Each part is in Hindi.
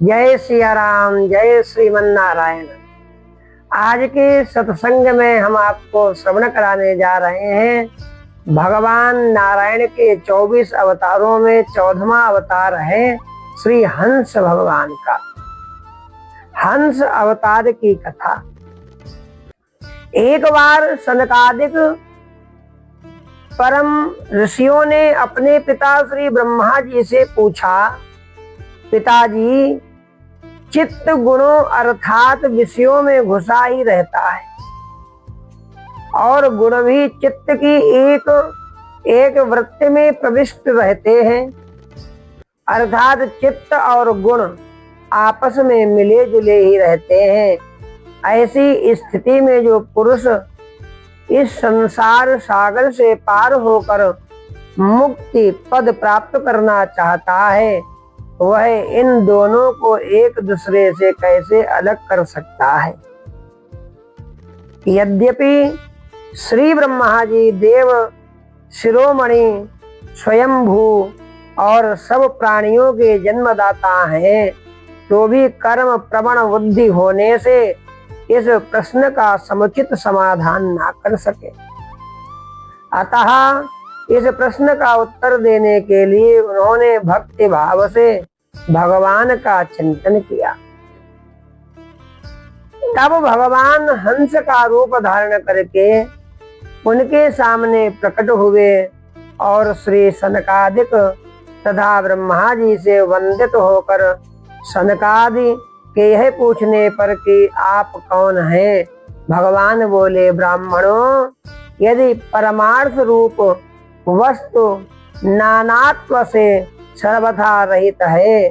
जय सिया राम, जय श्रीमन नारायण। आज के सत्संग में हम आपको श्रवण कराने जा रहे हैं भगवान नारायण के 24 अवतारों में 14वां अवतार है श्री हंस भगवान का। हंस अवतार की कथा। एक बार सनकादिक परम ऋषियों ने अपने पिता श्री ब्रह्मा जी से पूछा, पिताजी, चित्त गुणों अर्थात विषयों में घुसा ही रहता है और गुण भी चित्त की एक वृत्ति में प्रविष्ट रहते हैं, अर्थात चित्त और गुण आपस में मिले जुले ही रहते हैं। ऐसी स्थिति में जो पुरुष इस संसार सागर से पार होकर मुक्ति पद प्राप्त करना चाहता है, वह इन दोनों को एक दूसरे से कैसे अलग कर सकता है। यद्यपि श्री ब्रह्मा जी देव शिरोमणि स्वयंभू और सब प्राणियों के जन्मदाता हैं, तो भी कर्म प्रवण बुद्धि होने से इस प्रश्न का समुचित समाधान ना कर सके। अतः इस प्रश्न का उत्तर देने के लिए उन्होंने भक्ति भाव से भगवान का चिंतन किया। तब भगवान हंस का रूप धारण करके उनके सामने प्रकट हुए और श्री सनकादिक तथा ब्रह्मा जी से वंदित होकर सनकादि के यह पूछने पर कि आप कौन हैं, भगवान बोले, ब्राह्मणों, यदि परमार्थ रूप वस्तु नानात्व से सर्वथा रहित है,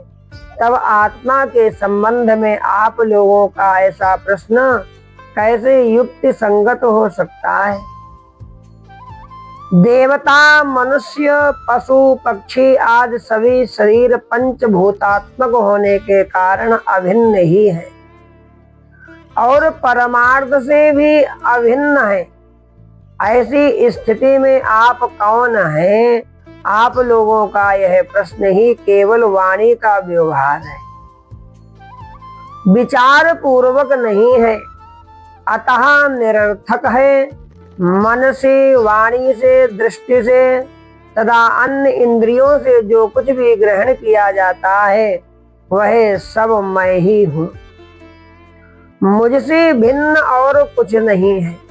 तब आत्मा के संबंध में आप लोगों का ऐसा प्रश्न कैसे युक्ति संगत हो सकता है। देवता, मनुष्य, पशु, पक्षी आदि सभी शरीर पंचभूतात्मक होने के कारण अभिन्न ही है और परमार्थ से भी अभिन्न है। ऐसी स्थिति में आप कौन हैं? आप लोगों का यह प्रश्न ही केवल वाणी का व्यवहार है, विचार पूर्वक नहीं है, अतः निरर्थक है। मन से, वाणी से, दृष्टि से तथा अन्य इंद्रियों से जो कुछ भी ग्रहण किया जाता है, वह सब मैं ही हूँ, मुझसे भिन्न और कुछ नहीं है।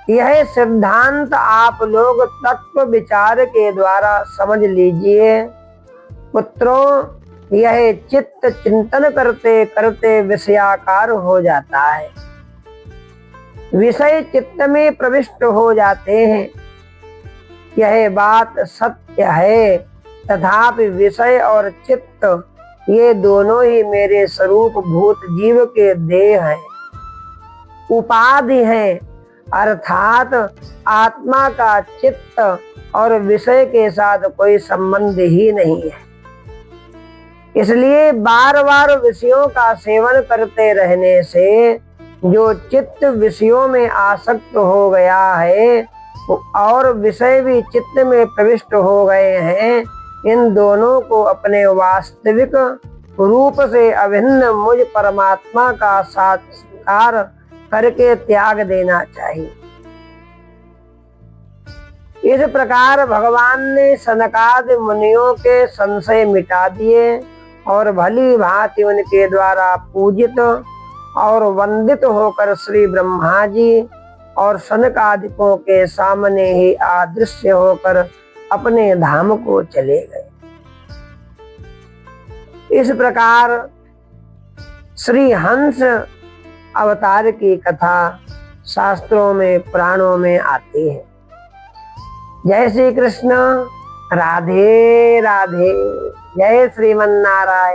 यह सिद्धांत आप लोग तत्व विचार के द्वारा समझ लीजिए। पुत्रों, यह चित्त चिंतन करते करते विषयाकार हो जाता है, विषय चित्त में प्रविष्ट हो जाते हैं। यह बात सत्य है, तथापि विषय और चित्त ये दोनों ही मेरे स्वरूप भूत जीव के देह हैं, उपाधि हैं, अर्थात आत्मा का चित्त और विषय के साथ कोई संबंध ही नहीं है। इसलिए बार बार विषयों का सेवन करते रहने से जो चित्त विषयों में आसक्त हो गया है और विषय भी चित्त में प्रविष्ट हो गए हैं, इन दोनों को अपने वास्तविक रूप से अभिन्न मुझ परमात्मा का साक्षात्कार करके त्याग देना चाहिए। इस प्रकार भगवान ने सनकादि मुनियों के संशय मिटा दिए और भली भांति उनके द्वारा पूजित और वंदित होकर श्री ब्रह्मा जी और सनकादिकों के सामने ही अदृश्य होकर अपने धाम को चले गए। इस प्रकार श्री हंस अवतार की कथा शास्त्रों में, पुराणों में आती है। जय श्री कृष्ण, राधे राधे, जय श्रीमन नारायण।